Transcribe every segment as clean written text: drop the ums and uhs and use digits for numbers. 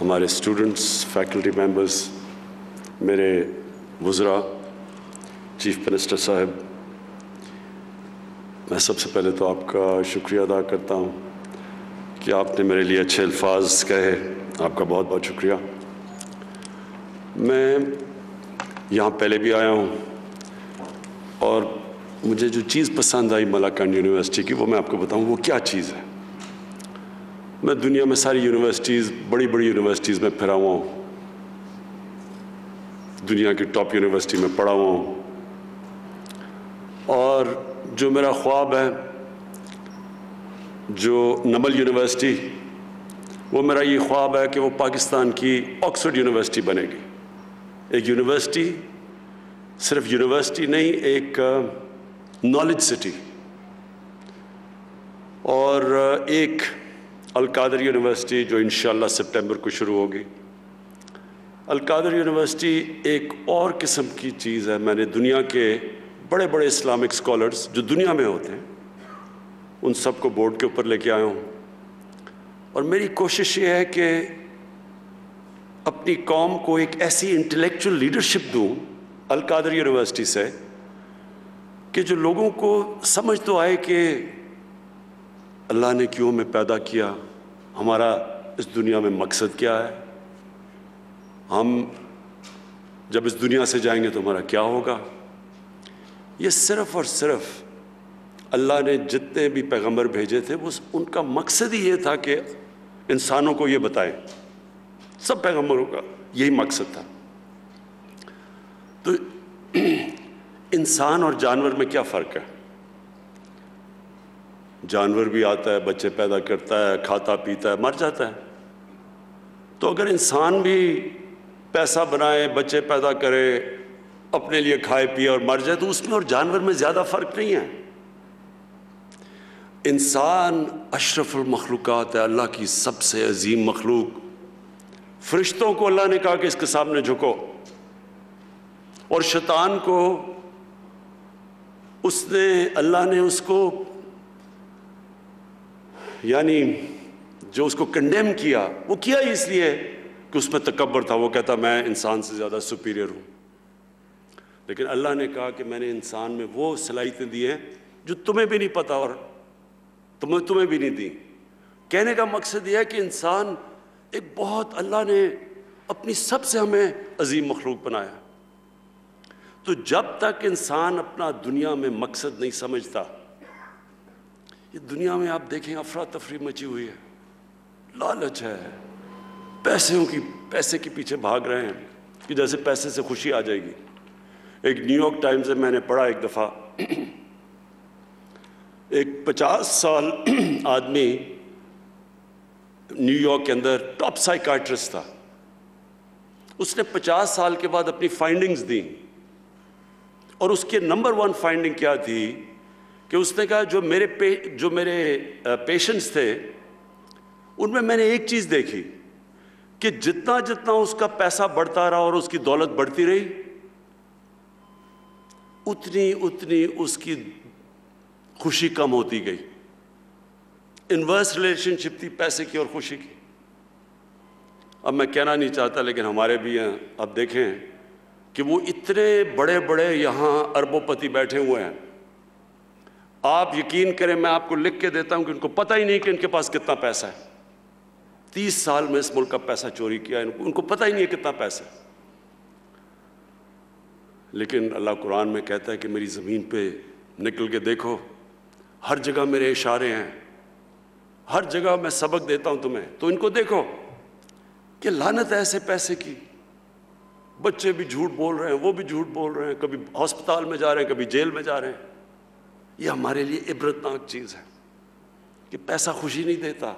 ہمارے students, faculty members, میرے وزراء، چیف منسٹر صاحب، میں سب سے پہلے تو آپ کا شکریہ ادا کرتا ہوں کہ آپ نے میرے لیے اچھے الفاظ کہے. آپ کا بہت بہت شکریہ. میں یہاں پہلے بھی آیا ہوں اور مجھے جو چیز پسند آئی ملاکنڈ یونیورسٹی کی وہ میں آپ کو بتاؤں وہ کیا چیز ہے. میں دنیا میں ساری یونیورسٹیز، بڑی بڑی یونیورسٹیز میں پھرا ہوا ہوں، دنیا کی ٹاپ یونیورسٹی میں پڑھا ہوا ہوں، اور جو میرا خواب ہے، جو نمل یونیورسٹی، وہ میرا یہ خواب ہے کہ وہ پاکستان کی آکسفورڈ یونیورسٹی بنے گی. ایک یونیورسٹی، صرف یونیورسٹی نہیں، ایک نالج سٹی. اور ایک القادر یونیورسٹی جو انشاءاللہ سپٹمبر کو شروع ہوگی. القادر یونیورسٹی ایک اور قسم کی چیز ہے. میں نے دنیا کے بڑے بڑے اسلامک اسکالرز جو دنیا میں ہوتے ہیں ان سب کو بورڈ کے اوپر لے کے آیا ہوں، اور میری کوشش یہ ہے کہ اپنی قوم کو ایک ایسی انٹلیکچول لیڈرشپ دوں القادر یونیورسٹی سے کہ جو لوگوں کو سمجھ تو آئے کہ اللہ نے کیوں ہمیں پیدا کیا، ہمارا اس دنیا میں مقصد کیا ہے، ہم جب اس دنیا سے جائیں گے تو ہمارا کیا ہوگا. یہ صرف اور صرف اللہ نے جتنے بھی پیغمبر بھیجے تھے وہ ان کا مقصد ہی یہ تھا کہ انسانوں کو یہ بتائیں. سب پیغمبروں کا یہی مقصد تھا. تو انسان اور جانور میں کیا فرق ہے؟ جانور بھی آتا ہے، بچے پیدا کرتا ہے، کھاتا پیتا ہے، مر جاتا ہے. تو اگر انسان بھی پیسہ بنائے، بچے پیدا کرے، اپنے لیے کھائے پیے اور مر جائے تو اس میں اور جانور میں زیادہ فرق نہیں ہے. انسان اشرف المخلوقات ہے، اللہ کی سب سے عظیم مخلوق. فرشتوں کو اللہ نے کہا کہ اس کے سامنے جھکو، اور شیطان کو اللہ نے اس کو یعنی جو اس کو کنڈیم کیا، وہ کیا ہی اس لیے کہ اس میں تکبر تھا. وہ کہتا میں انسان سے زیادہ سپیریئر ہوں. لیکن اللہ نے کہا کہ میں نے انسان میں وہ صلاحیتیں دی ہیں جو تمہیں بھی نہیں پتا اور تمہیں بھی نہیں دی. کہنے کا مقصد یہ ہے کہ انسان ایک بہت، اللہ نے اپنی سب سے ہمیں عظیم مخلوق بنایا. تو جب تک انسان اپنا دنیا میں مقصد نہیں سمجھتا، یہ دنیا میں آپ دیکھیں افراتفری مچی ہوئی ہے، لالچ ہے، پیسے کے پیچھے بھاگ رہے ہیں کہ جیسے پیسے سے خوشی آ جائے گی. ایک نیو یارک ٹائمز سے میں نے پڑھا ایک دفعہ، ایک 50 سال آدمی نیو یارک کے اندر ٹاپ سائیکائٹرسٹ تھا. اس نے 50 سال کے بعد اپنی فائنڈنگز دیں، اور اس کے نمبر 1 فائنڈنگ کیا تھی کہ اس نے کہا جو میرے پیشنٹس تھے ان میں نے ایک چیز دیکھی کہ جتنا جتنا اس کا پیسہ بڑھتا رہا اور اس کی دولت بڑھتی رہی، اتنی اس کی خوشی کم ہوتی گئی. انورس ریلیشن شپ تھی پیسے کی اور خوشی کی. اب میں کہنا نہیں چاہتا لیکن ہمارے بھی ہیں. اب دیکھیں کہ وہ اتنے بڑے بڑے یہاں اربوں پتی بیٹھے ہوئے ہیں، آپ یقین کریں میں آپ کو لکھ کے دیتا ہوں کہ ان کو پتہ ہی نہیں کہ ان کے پاس کتنا پیسہ ہے. 30 سال میں اس ملک کا پیسہ چوری کیا، ان کو پتہ ہی نہیں ہے کتنا پیسہ ہے. لیکن اللہ قرآن میں کہتا ہے کہ میری زمین پہ نکل کے دیکھو، ہر جگہ میرے اشارے ہیں، ہر جگہ میں سبق دیتا ہوں تمہیں. تو ان کو دیکھو کہ لعنت ہے ایسے پیسے کی. بچے بھی جھوٹ بول رہے ہیں، وہ بھی جھوٹ بول رہے ہیں، کبھی ہسپتال میں جا رہے ہیں، کبھی جیل میں جا رہے ہیں. یہ ہمارے لیے عبرتناک چیز ہے کہ پیسہ خوشی نہیں دیتا.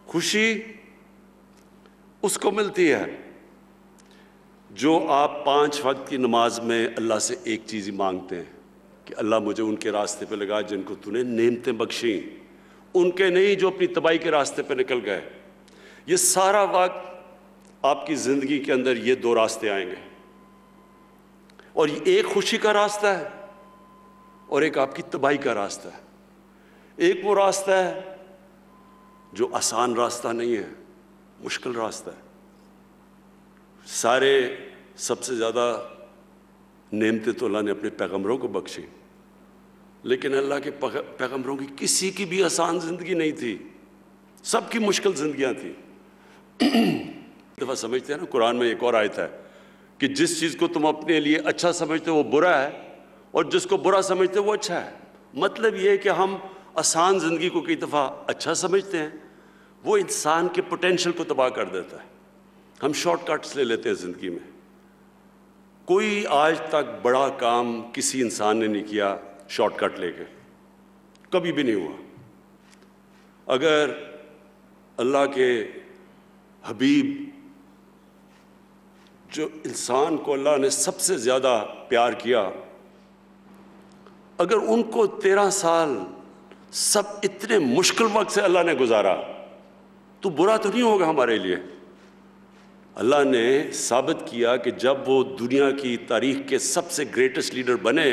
خوشی اس کو ملتی ہے جو آپ 5 وقت کی نماز میں اللہ سے ایک چیز ہی مانگتے ہیں کہ اللہ مجھے ان کے راستے پہ لگا جن کو تو نے نعمتیں بخشیں، ان کے نہیں جو اپنی تباہی کے راستے پہ نکل گئے. یہ سارا وقت آپ کی زندگی کے اندر یہ 2 راستے آئیں گے، اور ایک خوشی کا راستہ ہے اور ایک آپ کی تباہی کا راستہ ہے. ایک وہ راستہ ہے جو آسان راستہ نہیں ہے، مشکل راستہ ہے. سارے سب سے زیادہ نعمتیں تو اللہ نے اپنے پیغمبروں کو بخشی، لیکن اللہ کے پیغمبروں کی کسی کی بھی آسان زندگی نہیں تھی، سب کی مشکل زندگیاں تھیں. دفعہ سمجھتے ہیں نا، قرآن میں ایک اور آیت ہے کہ جس چیز کو تم اپنے لیے اچھا سمجھتے ہو وہ برا ہے، اور جس کو برا سمجھتے ہو وہ اچھا ہے. مطلب یہ ہے کہ ہم آسان زندگی کو کئی دفعہ اچھا سمجھتے ہیں، وہ انسان کے پوٹینشیل کو تباہ کر دیتا ہے. ہم شارٹ کٹس لے لیتے ہیں زندگی میں. کوئی آج تک بڑا کام کسی انسان نے نہیں کیا شارٹ کٹ لے کے، کبھی بھی نہیں ہوا. اگر اللہ کے حبیب جو انسان کو اللہ نے سب سے زیادہ پیار کیا، اگر ان کو 13 سال سب اتنے مشکل وقت سے اللہ نے گزارا تو برا تو نہیں ہوگا ہمارے لیے. اللہ نے ثابت کیا کہ جب وہ دنیا کی تاریخ کے سب سے گریٹسٹ لیڈر بنے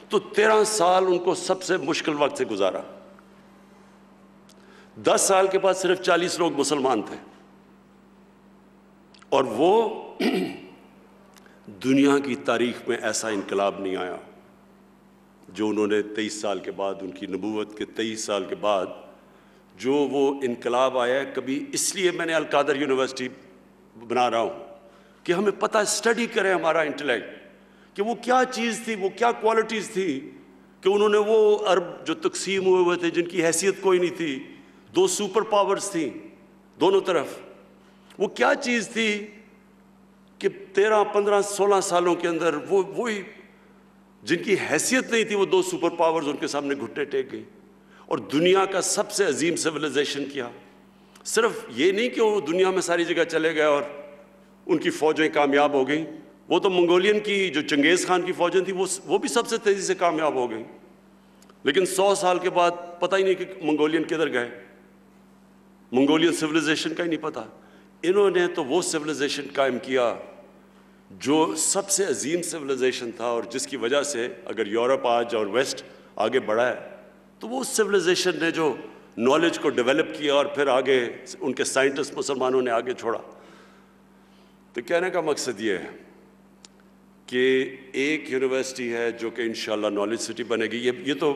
تو 13 سال ان کو سب سے مشکل وقت سے گزارا. 10 سال کے بعد صرف 40 لوگ مسلمان تھے، اور وہ دنیا کی تاریخ میں ایسا انقلاب نہیں آیا جو انہوں نے 23 سال کے بعد، ان کی نبوت کے 23 سال کے بعد جو وہ انقلاب آیا ہے. کبھی اس لیے میں نے القادر یونیورسٹی بنا رہا ہوں کہ ہمیں پتہ اسٹڈی کریں ہمارا انٹلیکٹ کہ وہ کیا چیز تھی، وہ کیا کوالٹیز تھی کہ انہوں نے وہ عرب جو تقسیم ہوئے تھے جن کی حیثیت کوئی نہیں تھی، 2 سپر پاورز تھیں دونوں طرف، وہ کیا چیز تھی کہ 13 15 16 سالوں کے اندر وہی جن کی حیثیت نہیں تھی وہ 2 سپر پاورز ان کے سامنے گھٹنے ٹیک گئی اور دنیا کا سب سے عظیم سویلائزیشن کیا. صرف یہ نہیں کہ وہ دنیا میں ساری جگہ چلے گئے اور ان کی فوجیں کامیاب ہو گئیں، وہ تو منگولین کی جو چنگیز خان کی فوجیں تھیں وہ بھی سب سے تیزی سے کامیاب ہو گئیں. لیکن 100 سال کے بعد پتہ ہی نہیں کہ منگولین کدھر گئے، منگولین سویلائزیشن کا ہی نہیں پتہ. انہوں نے تو وہ سویلائزیشن قائم کیا جو سب سے عظیم سویلائزیشن تھا، اور جس کی وجہ سے اگر یورپ آج اور ویسٹ آگے بڑھا ہے تو وہ سویلائزیشن نے جو نالج کو ڈیولپ کیا اور پھر آگے ان کے سائنٹسٹ مسلمانوں نے آگے چھوڑا. تو کہنے کا مقصد یہ ہے کہ ایک یونیورسٹی ہے جو کہ انشاءاللہ نالج سٹی بنے گی. یہ تو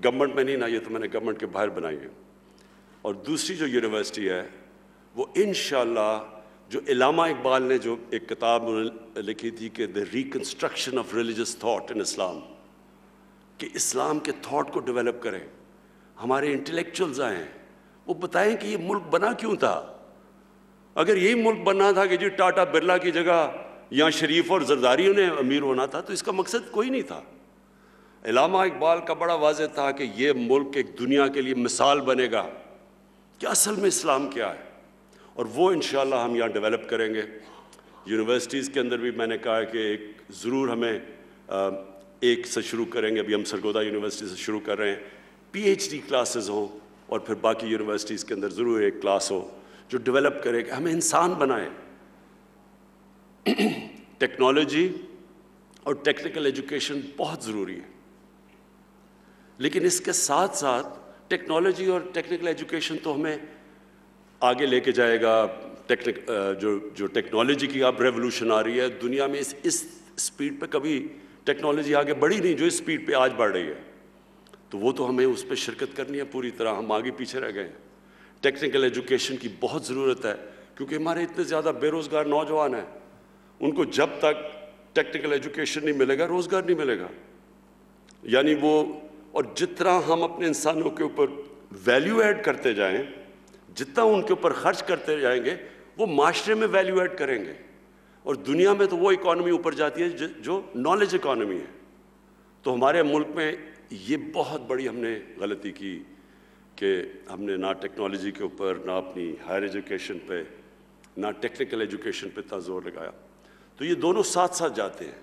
گورنمنٹ میں نہیں نا، یہ تو میں نے گورنمنٹ کے باہر بنائی ہے. اور دوسری جو یونیورسٹی ہے وہ انشاءاللہ جو علامہ اقبال نے جو ایک کتاب لکھی تھی کہ the reconstruction of religious thought in Islam, کہ اسلام کے تھاٹ کو ڈیولپ کریں. ہمارے انٹلیکچوئلز آئیں، وہ بتائیں کہ یہ ملک بنا کیوں تھا. اگر یہی ملک بننا تھا کہ جی ٹاٹا برلا کی جگہ یا شریف اور زرداریوں نے امیر ہونا تھا تو اس کا مقصد کوئی نہیں تھا. علامہ اقبال کا بڑا واضح تھا کہ یہ ملک ایک دنیا کے لیے مثال بنے گا کہ اصل میں اسلام کیا ہے، اور وہ انشاءاللہ ہم یہاں ڈیولپ کریں گے. یونیورسٹیز کے اندر بھی میں نے کہا کہ ایک ضرور ہمیں ایک سے شروع کریں گے. ابھی ہم سرگودا یونیورسٹی سے شروع کر رہے ہیں. پی ایچ ڈی کلاسز ہوں اور پھر باقی یونیورسٹیز کے اندر ضرور ایک کلاس ہو جو ڈیولپ کرے کہ ہمیں انسان بنائیں. ٹیکنالوجی اور ٹیکنیکل ایجوکیشن بہت ضروری ہے، لیکن اس کے ساتھ ساتھ ٹیکنالوجی اور ٹیکنیکل ایجوکیشن تو ہمیں آگے لے کے جائے گا. جو ٹیکنالوجی کی اب ریولوشن آ رہی ہے دنیا میں، اس سپیڈ پہ کبھی ٹیکنالوجی آگے بڑھی نہیں جو اس سپیڈ پہ آج بڑھ رہی ہے. تو وہ تو ہمیں اس پہ شرکت کرنی ہے پوری طرح. ہم آگے پیچھے رہ گئے ہیں. ٹیکنیکل ایجوکیشن کی بہت ضرورت ہے کیونکہ ہمارے اتنے زیادہ بے روزگار نوجوان ہیں، ان کو جب تک ٹیکنیکل ایجوکیشن نہیں ملے گا روزگار نہیں ملے گا. یعنی وہ، اور جتنا ہم اپنے انسانوں کے اوپر ویلیو ایڈ کرتے جائیں، جتنا ان کے اوپر خرچ کرتے جائیں گے وہ معاشرے میں ویلیو ایڈ کریں گے. اور دنیا میں تو وہ اکانومی اوپر جاتی ہے جو نالج اکانومی ہے. تو ہمارے ملک میں یہ بہت بڑی ہم نے غلطی کی کہ ہم نے نہ ٹیکنالوجی کے اوپر، نہ اپنی ہائر ایجوکیشن پہ، نہ ٹیکنیکل ایجوکیشن پہ اتنا زور لگایا. تو یہ دونوں ساتھ ساتھ جاتے ہیں.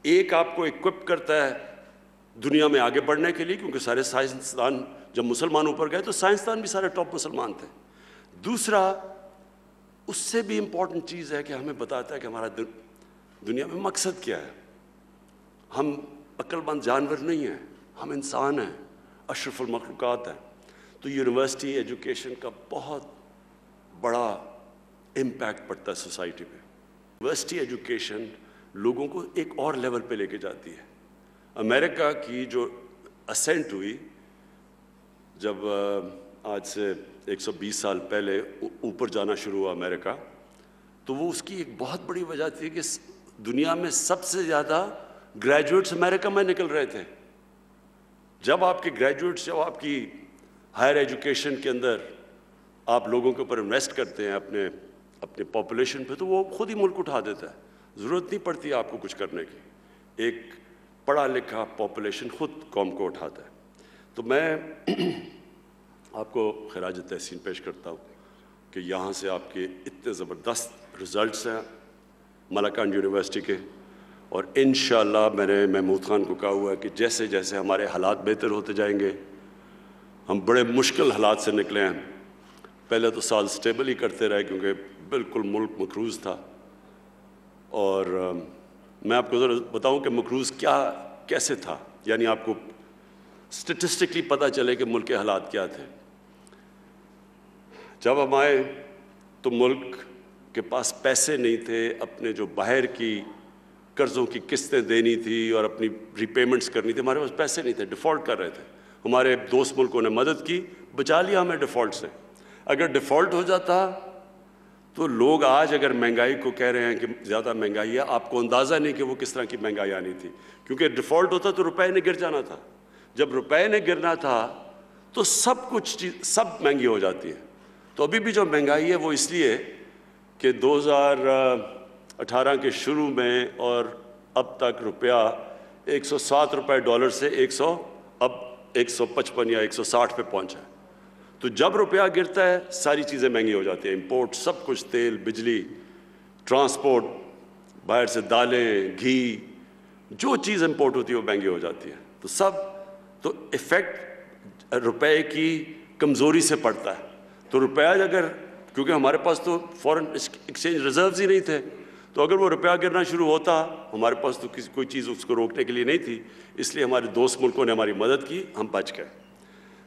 ایک آپ کو اکوپ کرتا ہے دنیا میں آگے بڑھنے کے لیے کیونکہ سارے سائنسدان جب مسلمانوں پر گئے تو سائنسدان بھی سارے ٹاپ مسلمان تھے. دوسرا اس سے بھی امپورٹنٹ چیز ہے کہ ہمیں بتاتا ہے کہ ہمارا دنیا میں مقصد کیا ہے. ہم عقل مند جانور نہیں ہیں، ہم انسان ہیں، اشرف المخلوقات ہیں. تو یونیورسٹی ایجوکیشن کا بہت بڑا امپیکٹ پڑتا ہے سوسائٹی پہ. یونیورسٹی ایجوکیشن لوگوں کو ایک اور لیول پہ لے کے جاتی ہے. امریکہ کی جو اسینٹ ہوئی جب آج سے 120 سال پہلے اوپر جانا شروع ہوا امریکہ, تو وہ اس کی ایک بہت بڑی وجہ تھی کہ دنیا میں سب سے زیادہ گریجویٹس امریکہ میں نکل رہے تھے. جب آپ کے گریجویٹس, جب آپ کی ہائر ایجوکیشن کے اندر آپ لوگوں کے اوپر انویسٹ کرتے ہیں اپنے پاپولیشن پہ, تو وہ خود ہی ملک اٹھا دیتا ہے. ضرورت نہیں پڑتی آپ کو کچھ کرنے کی. ایک پڑھا لکھا پاپولیشن خود قوم کو اٹھاتا ہے. تو میں آپ کو خراج تحسین پیش کرتا ہوں کہ یہاں سے آپ کے اتنے زبردست رزلٹس ہیں ملاکنڈ یونیورسٹی کے, اور انشاءاللہ میں نے محمود خان کو کہا ہوا ہے کہ جیسے جیسے ہمارے حالات بہتر ہوتے جائیں گے, ہم بڑے مشکل حالات سے نکلے ہیں. پہلے تو سال سٹیبل ہی کرتے رہے کیونکہ بالکل ملک مقروض تھا, اور میں آپ کو ذرا بتاؤں کہ مقروض کیسے تھا, یعنی آپ کو اسٹیٹسٹکلی پتہ چلے کہ ملک کے حالات کیا تھے. جب ہم آئے تو ملک کے پاس پیسے نہیں تھے, اپنے جو باہر کی قرضوں کی قسطیں دینی تھی اور اپنی ری پیمنٹس کرنی تھی, ہمارے پاس پیسے نہیں تھے, ڈیفالٹ کر رہے تھے. ہمارے دوست ملکوں نے مدد کی, بچا لیا ہمیں ڈیفالٹ سے. اگر ڈیفالٹ ہو جاتا تو لوگ آج اگر مہنگائی کو کہہ رہے ہیں کہ زیادہ مہنگائی ہے, آپ کو اندازہ نہیں کہ وہ کس طرح کی مہنگائی آنی تھی, کیونکہ ڈیفالٹ ہوتا تو روپے نے گر جانا تھا. جب روپے نے گرنا تھا تو سب مہنگی ہو جاتی ہے. تو ابھی بھی جو مہنگائی ہے وہ اس لیے کہ 2018 کے شروع میں اور اب تک روپیہ 107 روپے ڈالر سے اب 155 یا 160 پہ پہنچا ہے. تو جب روپیہ گرتا ہے ساری چیزیں مہنگی ہو جاتی ہیں, امپورٹ سب کچھ, تیل, بجلی, ٹرانسپورٹ, باہر سے دالیں, گھی, جو چیز امپورٹ ہوتی ہے وہ مہنگی ہو جاتی ہے. تو ایفیکٹ روپے کی کمزوری سے پڑتا ہے. تو روپیہ اگر, کیونکہ ہمارے پاس تو فورن ایکسچینج ریزروز ہی نہیں تھے, تو اگر وہ روپیہ گرنا شروع ہوتا, ہمارے پاس تو کوئی چیز اس کو روکنے کے لیے نہیں تھی, اس لیے ہمارے دوست ملکوں نے ہماری مدد کی, ہم بچ گئے.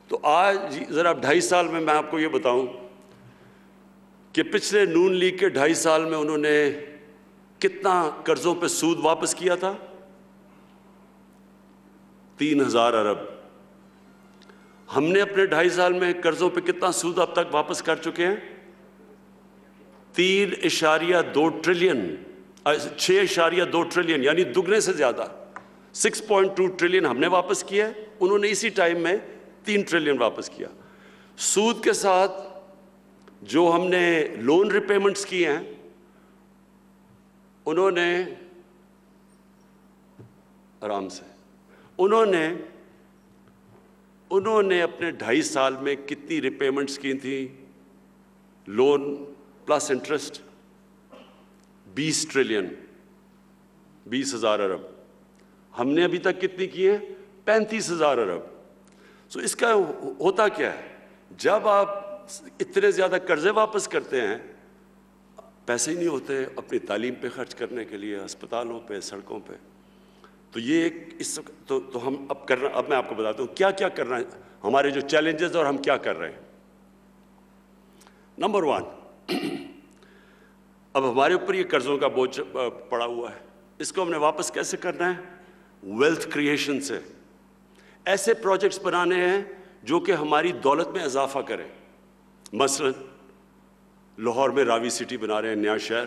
تو آج ذرا 2.5 سال میں آپ کو یہ بتاؤں کہ پچھلے نون لیگ کے 2.5 سال میں انہوں نے کتنا قرضوں پہ سود واپس کیا تھا, 3000 ارب. ہم نے اپنے 2.5 سال میں قرضوں پہ کتنا سود اب تک واپس کر چکے ہیں, 3.2 ٹریلین, 6.2 ٹریلین, یعنی دگنے سے زیادہ. 6.2 ٹریلین ہم نے واپس کیا ہے, انہوں نے اسی ٹائم میں 3 ٹریلین واپس کیا. سود کے ساتھ جو ہم نے لون ریپیمنٹس کی ہیں, انہوں نے آرام سے انہوں نے اپنے 2.5 سال میں کتنی ریپیمنٹس کی تھیں, لون پلس انٹرسٹ, 20 ٹریلین, 20,000 ارب. ہم نے ابھی تک کتنی کی ہیں, 35,000 ارب. سو اس کا ہوتا کیا ہے, جب آپ اتنے زیادہ قرضے واپس کرتے ہیں, پیسے ہی نہیں ہوتے اپنی تعلیم پہ خرچ کرنے کے لیے, ہسپتالوں پہ, سڑکوں پہ. تو یہ تو ہم اب میں آپ کو بتاتا ہوں کیا کیا کرنا ہے, ہمارے جو چیلنجز اور ہم کیا کر رہے ہیں. نمبر 1, اب ہمارے اوپر یہ قرضوں کا بوجھ پڑا ہوا ہے, اس کو ہم نے واپس کیسے کرنا ہے, ویلتھ کریشن سے. ایسے پروجیکٹس بنانے ہیں جو کہ ہماری دولت میں اضافہ کریں. مثلا لاہور میں راوی سٹی بنا رہے ہیں, نیا شہر,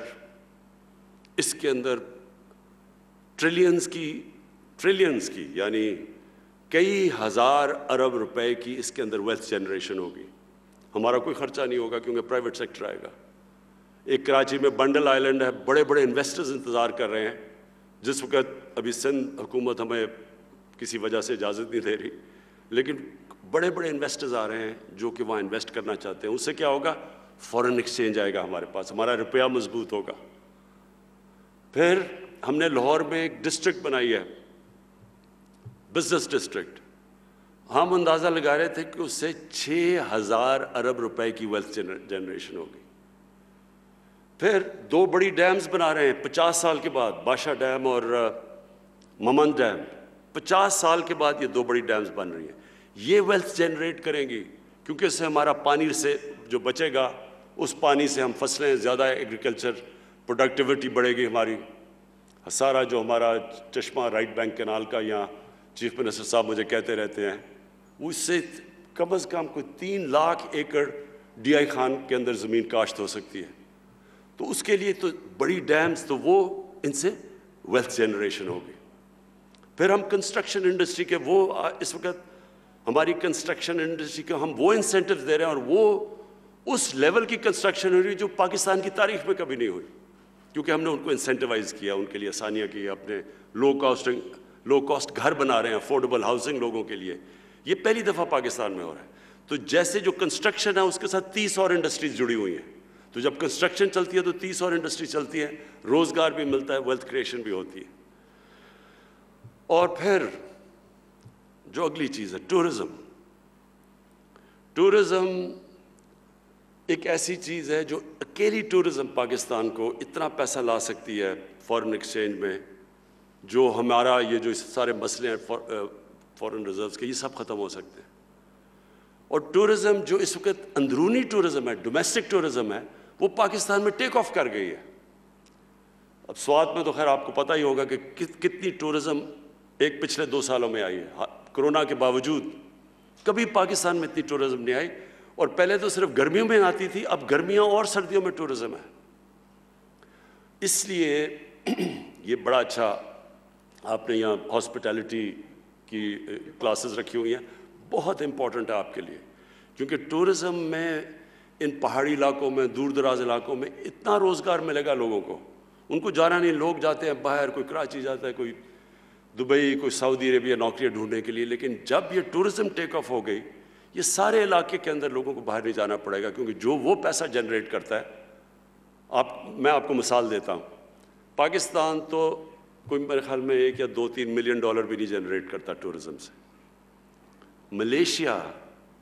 اس کے اندر ٹریلینز کی یعنی کئی ہزار ارب روپے کی اس کے اندر ویلتھ جنریشن ہوگی. ہمارا کوئی خرچہ نہیں ہوگا کیونکہ پرائیویٹ سیکٹر آئے گا. ایک کراچی میں بنڈل آئلینڈ ہے, بڑے بڑے انویسٹرز انتظار کر رہے ہیں. جس وقت ابھی سندھ حکومت ہمیں کسی وجہ سے اجازت نہیں دے رہی, لیکن بڑے بڑے انویسٹرز آ رہے ہیں جو کہ وہاں انویسٹ کرنا چاہتے ہیں. اس سے کیا ہوگا, فورن ایکسچینج آئے گا ہمارے پاس, ہمارا روپیہ مضبوط ہوگا. پھر ہم نے لاہور میں ایک ڈسٹرکٹ بنائی ہے, بزنس ڈسٹرکٹ. ہم اندازہ لگا رہے تھے کہ اس سے 6,000 ارب روپے کی ویلتھ جنریشن ہوگی. پھر 2 بڑی ڈیمز بنا رہے ہیں 50 سال کے بعد, باشا ڈیم اور ممند ڈیم. 50 سال کے بعد یہ 2 بڑی ڈیمز بن رہی ہیں. یہ ویلتھ جنریٹ کریں گی کیونکہ اس سے ہمارا پانی سے جو بچے گا اس پانی سے ہم فصلیں زیادہ ایگریکلچر پروڈکٹیوٹی بڑھے گی ہماری. سارا جو ہمارا چشمہ رائٹ بینک کینال کا یہاں چیف منسٹر صاحب مجھے کہتے رہتے ہیں, وہ اس سے کم از کم کوئی 3 لاکھ ایکڑ ڈی آئی خان کے اندر زمین کاشت ہو سکتی ہے. تو اس کے لیے تو بڑی ڈیمز, تو وہ ان سے ویلتھ جنریشن ہوگی. پھر ہم کنسٹرکشن انڈسٹری کے وہ اس وقت ہماری کنسٹرکشن انڈسٹری کو ہم وہ انسینٹیو دے رہے ہیں, اور وہ اس لیول کی کنسٹرکشن ہو رہی ہے جو پاکستان کی تاریخ میں کبھی نہیں ہوئی, کیونکہ ہم نے ان کو انسینٹیوائز کیا, ان کے لیے آسانیاں کی, اپنے لو کاسٹ گھر بنا رہے ہیں, افورڈیبل ہاؤسنگ لوگوں کے لیے. یہ پہلی دفعہ پاکستان میں ہو رہا ہے. تو جیسے جو کنسٹرکشن ہے اس کے ساتھ 30 اور انڈسٹریز جڑی ہوئی ہیں. تو جب کنسٹرکشن چلتی ہے تو 30 اور انڈسٹری چلتی ہے, روزگار بھی ملتا ہے, ویلتھ کریشن بھی ہوتی ہے. اور پھر جو اگلی چیز ہے ٹورزم. ٹورزم ایک ایسی چیز ہے جو اکیلی ٹورزم پاکستان کو اتنا پیسہ لا سکتی ہے فارن ایکسچینج میں, جو ہمارا یہ جو سارے مسئلے ہیں فارن ریزروز کے, یہ سب ختم ہو سکتے ہیں. اور ٹورزم جو اس وقت اندرونی ٹورزم ہے, ڈومیسٹک ٹورزم ہے, وہ پاکستان میں ٹیک آف کر گئی ہے. اب سوات میں تو خیر آپ کو پتہ ہی ہوگا کہ کتنی ٹورزم ایک پچھلے 2 سالوں میں آئی ہے. کرونا کے باوجود کبھی پاکستان میں اتنی ٹورزم نہیں آئی, اور پہلے تو صرف گرمیوں میں آتی تھی, اب گرمیاں اور سردیوں میں ٹورزم ہے. اس لیے یہ بڑا اچھا آپ نے یہاں ہاسپٹیلٹی کی کلاسز رکھی ہوئی ہیں, بہت امپورٹنٹ ہے آپ کے لیے, کیونکہ ٹورزم میں ان پہاڑی علاقوں میں, دور دراز علاقوں میں اتنا روزگار ملے گا لوگوں کو. ان کو جانا نہیں, لوگ جاتے ہیں باہر, کوئی کراچی جاتا ہے, کوئی دبئی, کوئی سعودی عربیہ نوکریاں ڈھونڈنے کے لیے. لیکن جب یہ ٹورزم ٹیک آف ہو گئی, یہ سارے علاقے کے اندر لوگوں کو باہر نہیں جانا پڑے گا, کیونکہ جو وہ پیسہ جنریٹ کرتا ہے. میں آپ کو مثال دیتا ہوں. پاکستان تو کوئی میرے خیال میں 1 یا 2-3 ملین ڈالر بھی نہیں جنریٹ کرتا ٹورزم سے. ملیشیا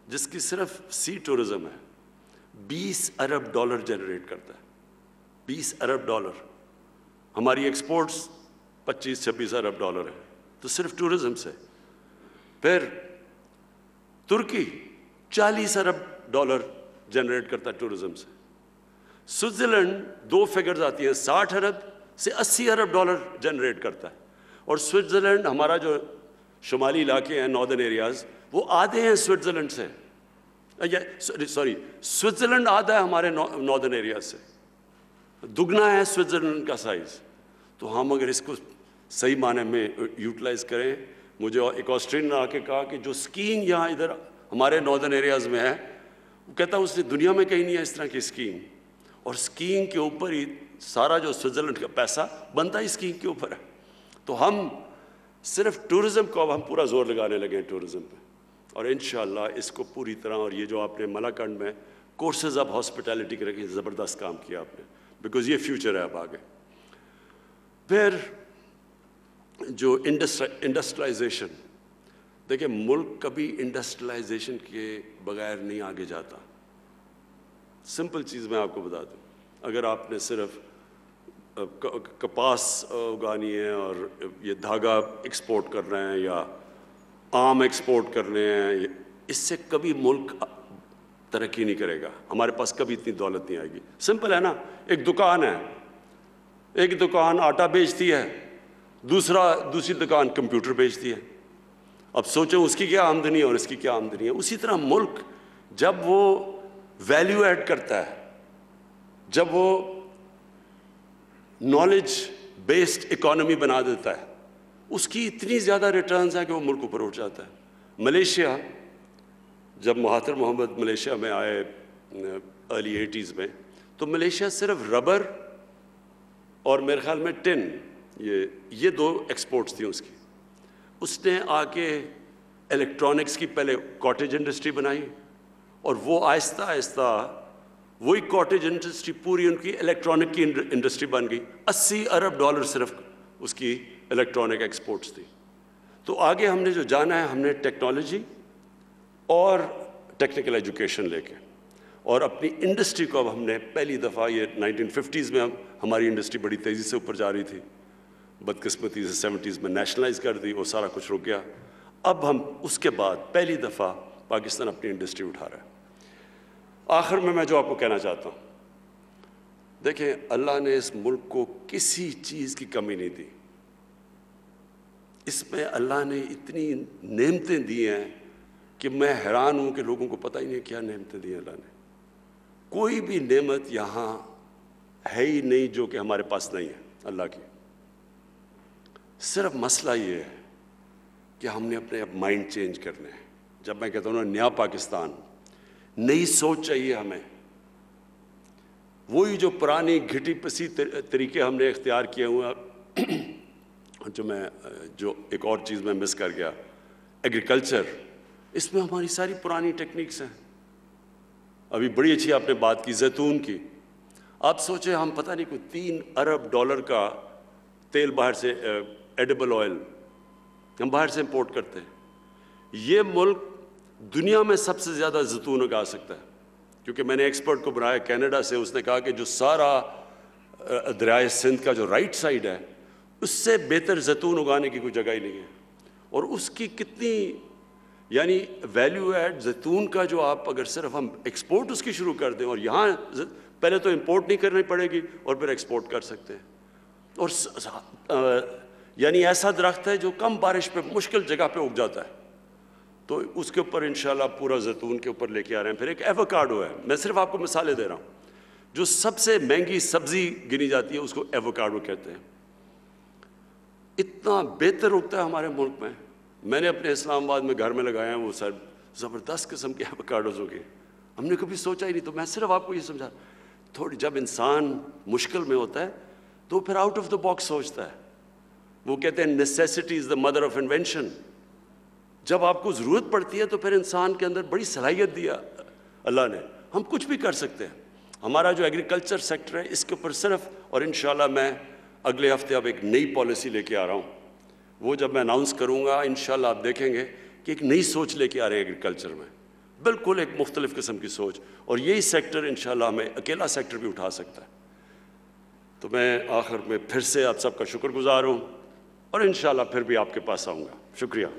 جس کی صرف سی ٹورزم ہے 20 ارب ڈالر جنریٹ کرتا ہے. 20 ارب ڈالر. ہماری ایکسپورٹس 25-26 ارب ڈالر ہے, تو صرف ٹورزم سے. پھر ترکی 40 ارب ڈالر جنریٹ کرتا ہے ٹورزم سے. سوئٹزرلینڈ 2 فگرز آتی ہیں, 60 ارب سے 80 ارب ڈالر جنریٹ کرتا ہے. اور سوئٹزرلینڈ, ہمارا جو شمالی علاقے ہیں ناردرن ایریاز, وہ آدھے ہیں سوئٹزرلینڈ سے, سوئٹزرلینڈ آدھا ہے ہمارے ناردرن ایریاز سے, دگنا ہے سوئٹزرلینڈ کا سائز. تو ہم اگر اس کو صحیح معنی میں یوٹیلائز کریں, مجھے ایک آسٹریلین نے آ کے کہا کہ جو اسکیئنگ یہاں ادھر ہمارے ناردرن ایریاز میں ہے, وہ کہتا اس نے دنیا میں کہیں نہیں ہے اس طرح کی اسکیئنگ. اور اسکیئنگ کے اوپر ہی سارا جو سوئٹزرلینڈ کا پیسہ بنتا ہے اسکیئنگ کے اوپر ہے. تو ہم صرف ٹورزم کو اب ہم پورا زور لگانے لگے ہیں ٹورزم پہ, اور انشاءاللہ اس کو پوری طرح. اور یہ جو آپ نے ملاکنڈ میں کورسز آف ہاسپٹیلٹی کے رکھے, زبردست کام کیا آپ نے, بیکاز یہ فیوچر ہے اب آگے. پھر جو انڈسٹرلائزیشن, دیکھیں ملک کبھی انڈسٹرلائزیشن کے بغیر نہیں آگے جاتا. سمپل چیز میں آپ کو بتا دوں, اگر آپ نے صرف کپاس اگانی ہے اور یہ دھاگا ایکسپورٹ کر رہے ہیں یا آم ایکسپورٹ کر رہے ہیں, اس سے کبھی ملک ترقی نہیں کرے گا. ہمارے پاس کبھی اتنی دولت نہیں آئے گی. سمپل ہے نا, ایک دکان ہے, ایک دکان آٹا بیچتی ہے, دوسری دکان کمپیوٹر بیچتی ہے. اب سوچیں اس کی کیا آمدنی ہے اور اس کی کیا آمدنی ہے. اسی طرح ملک جب وہ ویلیو ایڈ کرتا ہے, جب وہ نالج بیسڈ اکانومی بنا دیتا ہے, اس کی اتنی زیادہ ریٹرنز ہیں کہ وہ ملک اوپر اٹھ جاتا ہے. ملیشیا, جب مہاتر محمد ملیشیا میں آئے ارلی 80s میں, تو ملیشیا صرف ربر اور میرے خیال میں ٹن, یہ 2 ایکسپورٹس تھیں اس کی. اس نے آ کے الیکٹرانکس کی پہلے کاٹیج انڈسٹری بنائی, اور وہ آہستہ آہستہ وہی کاٹیج انڈسٹری پوری ان کی الیکٹرانک کی انڈسٹری بن گئی. 80 ارب ڈالر صرف اس کی الیکٹرانک ایکسپورٹس تھی. تو آگے ہم نے جو جانا ہے, ہم نے ٹیکنالوجی اور ٹیکنیکل ایجوکیشن لے کے, اور اپنی انڈسٹری کو اب ہم نے پہلی دفعہ, یہ 1950s میں ہماری انڈسٹری بڑی تیزی سے اوپر جا رہی تھی, بدقسمتی سے 70s میں نیشنلائز کر دی, وہ سارا کچھ رک گیا. اب ہم اس کے بعد پہلی دفعہ پاکستان اپنی انڈسٹری اٹھا رہا ہے. آخر میں جو آپ کو کہنا چاہتا ہوں, دیکھیں اللہ نے اس ملک کو کسی چیز کی کمی نہیں دی. اس میں اللہ نے اتنی نعمتیں دی ہیں کہ میں حیران ہوں کہ لوگوں کو پتہ ہی نہیں کیا نعمتیں دی ہیں اللہ نے. کوئی بھی نعمت یہاں ہے ہی نہیں جو کہ ہمارے پاس نہیں ہے اللہ کی. صرف مسئلہ یہ ہے کہ ہم نے اپنے مائنڈ چینج کرنے ہیں. جب میں کہتا ہوں نا نیا پاکستان، نئی سوچ چاہیے ہمیں. وہی جو پرانی گھٹی پسی طریقے ہم نے اختیار کیے ہوئے جو ایک اور چیز میں مس کر گیا، ایگریکلچر، اس میں ہماری ساری پرانی ٹیکنیکس ہیں. ابھی بڑی اچھی آپ نے بات کی زیتون کی. آپ سوچیں ہم پتہ نہیں کوئی $3 ارب کا تیل باہر سے ایڈیبل آئل ہم باہر سے امپورٹ کرتے ہیں. یہ ملک دنیا میں سب سے زیادہ زیتون اگا سکتا ہے، کیونکہ میں نے ایکسپرٹ کو بنایا کینیڈا سے. اس نے کہا کہ جو سارا دریائے سندھ کا جو رائٹ سائڈ ہے اس سے بہتر زیتون اگانے کی کوئی جگہ ہی نہیں ہے. اور اس کی کتنی یعنی ویلیو ایڈ زیتون کا، جو آپ اگر صرف ہم ایکسپورٹ اس کی شروع کر دیں، اور یہاں پہلے تو امپورٹ نہیں کرنی پڑے گی اور پھر ایکسپورٹ کر سکتے ہیں. اور یعنی ایسا درخت ہے جو کم بارش پہ مشکل جگہ پہ اگ جاتا ہے. تو اس کے اوپر انشاءاللہ پورا زیتون کے اوپر لے کے آ رہے ہیں. پھر ایک ایووکاڈو ہے، میں صرف آپ کو مثالیں دے رہا ہوں. جو سب سے مہنگی سبزی گنی جاتی ہے اس کو ایووکاڈو کہتے ہیں. اتنا بہتر اگتا ہے ہمارے ملک میں. میں نے اپنے اسلام آباد میں گھر میں لگایا ہیں، وہ سر زبردست قسم کے ایووکاڈوز ہو گئے. ہم نے کبھی سوچا ہی نہیں. تو میں صرف آپ کو یہ سمجھا، تھوڑی جب انسان مشکل میں ہوتا ہے تو پھر آؤٹ آف دا باکس سوچتا ہے. وہ کہتے ہیں necessity is the mother of invention. جب آپ کو ضرورت پڑتی ہے تو پھر انسان کے اندر بڑی صلاحیت دیا اللہ نے. ہم کچھ بھی کر سکتے ہیں. ہمارا جو ایگریکلچر سیکٹر ہے اس کے اوپر صرف، اور انشاءاللہ میں اگلے ہفتے اب ایک نئی پالیسی لے کے آ رہا ہوں. وہ جب میں اناؤنس کروں گا انشاءاللہ آپ دیکھیں گے کہ ایک نئی سوچ لے کے آ رہے ہیں ایگریکلچر میں، بالکل ایک مختلف قسم کی سوچ. اور یہی سیکٹر انشاءاللہ ہمیں اکیلا سیکٹر بھی اٹھا سکتا ہے. تو میں آخر میں پھر سے آپ سب کا شکر گزار ہوں، اور انشاءاللہ پھر بھی آپ کے پاس آؤں گا. شکریہ.